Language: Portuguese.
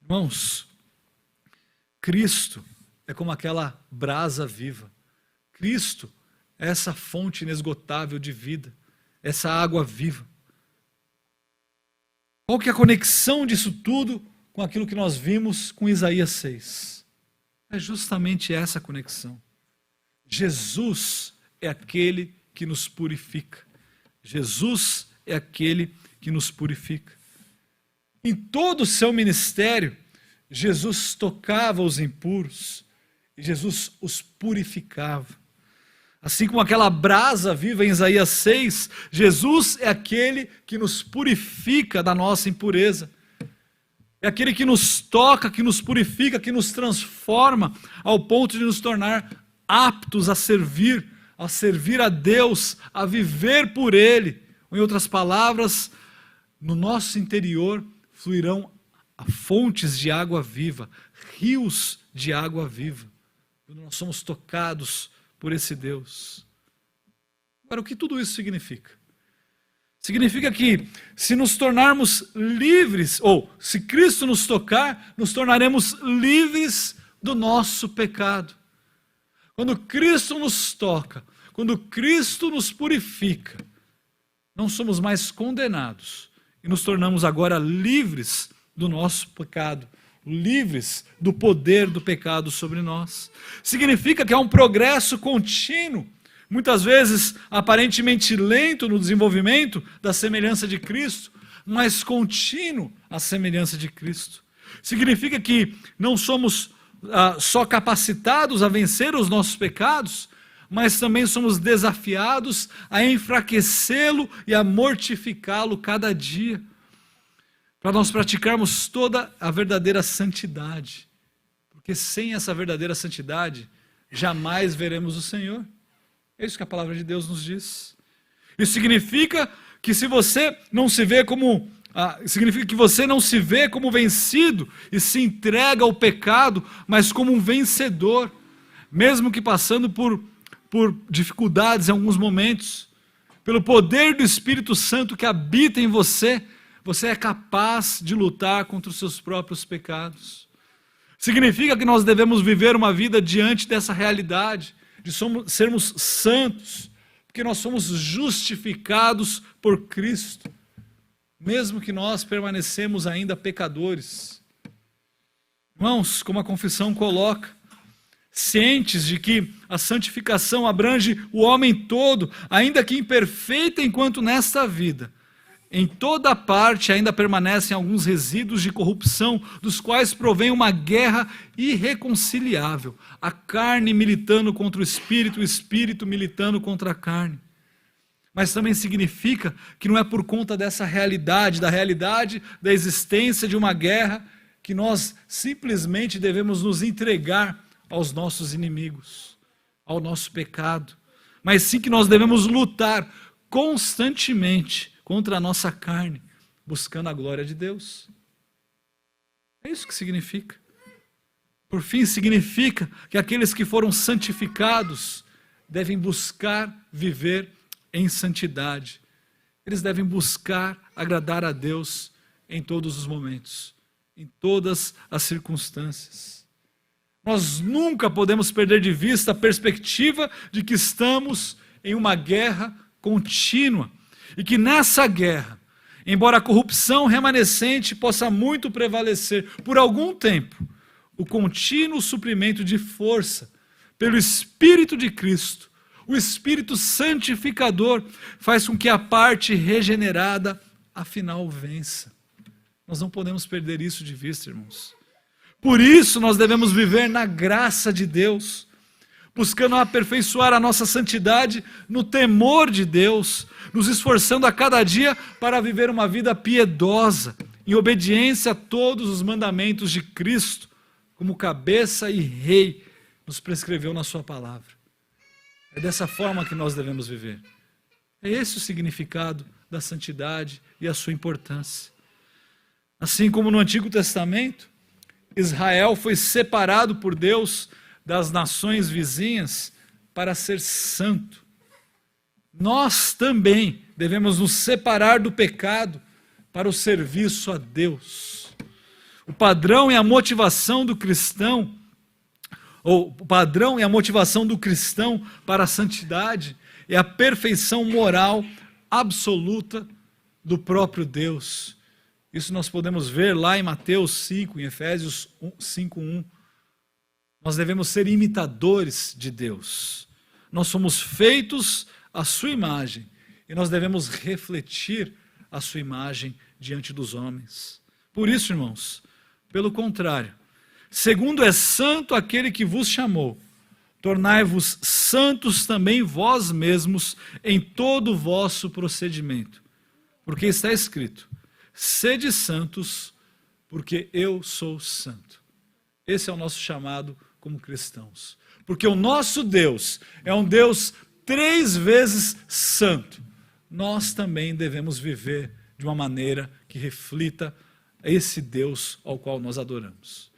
Irmãos, Cristo é como aquela brasa viva. Cristo é essa fonte inesgotável de vida, essa água viva. Qual que é a conexão disso tudo com aquilo que nós vimos com Isaías 6? É justamente essa conexão. Jesus é aquele que nos purifica. Jesus é aquele que nos purifica. Em todo o seu ministério, Jesus tocava os impuros e Jesus os purificava. Assim como aquela brasa viva em Isaías 6, Jesus é aquele que nos purifica da nossa impureza. É aquele que nos toca, que nos purifica, que nos transforma ao ponto de nos tornar aptos a servir a Deus, a viver por Ele. Em outras palavras, no nosso interior fluirão fontes de água viva, rios de água viva, quando nós somos tocados por esse Deus. Agora, o que tudo isso significa? Significa que se nos tornarmos livres, ou se Cristo nos tocar, nos tornaremos livres do nosso pecado. Quando Cristo nos toca, quando Cristo nos purifica, não somos mais condenados e nos tornamos agora livres do nosso pecado, livres do poder do pecado sobre nós. Significa que há um progresso contínuo, muitas vezes aparentemente lento no desenvolvimento da semelhança de Cristo, mas contínuo à semelhança de Cristo. Significa que não somos só capacitados a vencer os nossos pecados, mas também somos desafiados a enfraquecê-lo e a mortificá-lo cada dia, para nós praticarmos toda a verdadeira santidade, porque sem essa verdadeira santidade, jamais veremos o Senhor. É isso que a palavra de Deus nos diz. Isso significa que se você não se vê como, significa que você não se vê como vencido e se entrega ao pecado, mas como um vencedor, mesmo que passando por dificuldades em alguns momentos, pelo poder do Espírito Santo que habita em você, você é capaz de lutar contra os seus próprios pecados. Significa que nós devemos viver uma vida diante dessa realidade, de sermos santos, porque nós somos justificados por Cristo, mesmo que nós permanecemos ainda pecadores. Irmãos, como a confissão coloca, cientes de que a santificação abrange o homem todo, ainda que imperfeita enquanto nesta vida, em toda parte ainda permanecem alguns resíduos de corrupção, dos quais provém uma guerra irreconciliável, a carne militando contra o espírito militando contra a carne. Mas também significa que não é por conta dessa realidade, da existência de uma guerra, que nós simplesmente devemos nos entregar aos nossos inimigos, ao nosso pecado, mas sim que nós devemos lutar constantemente contra a nossa carne, buscando a glória de Deus. É isso que significa. Por fim, significa que aqueles que foram santificados devem buscar viver em santidade. Eles devem buscar agradar a Deus em todos os momentos, em todas as circunstâncias. Nós nunca podemos perder de vista a perspectiva de que estamos em uma guerra contínua e que nessa guerra, embora a corrupção remanescente possa muito prevalecer por algum tempo, o contínuo suprimento de força pelo Espírito de Cristo, o Espírito santificador, faz com que a parte regenerada afinal vença. Nós não podemos perder isso de vista, irmãos. Por isso nós devemos viver na graça de Deus, buscando aperfeiçoar a nossa santidade no temor de Deus, nos esforçando a cada dia para viver uma vida piedosa, em obediência a todos os mandamentos de Cristo, como cabeça e rei nos prescreveu na sua palavra. É dessa forma que nós devemos viver. É esse o significado da santidade e a sua importância. Assim como no Antigo Testamento, Israel foi separado por Deus das nações vizinhas para ser santo. Nós também devemos nos separar do pecado para o serviço a Deus. O padrão e a motivação do cristão, ou o padrão e a motivação do cristão para a santidade é a perfeição moral absoluta do próprio Deus. Isso nós podemos ver lá em Mateus 5, em Efésios 5:1. Nós devemos ser imitadores de Deus. Nós somos feitos à sua imagem e nós devemos refletir a sua imagem diante dos homens. Por isso, irmãos, pelo contrário, segundo é santo aquele que vos chamou, tornai-vos santos também vós mesmos em todo o vosso procedimento. Porque está escrito, sede santos, porque eu sou santo. Esse é o nosso chamado como cristãos. Porque o nosso Deus é um Deus 3 vezes santo. Nós também devemos viver de uma maneira que reflita esse Deus ao qual nós adoramos.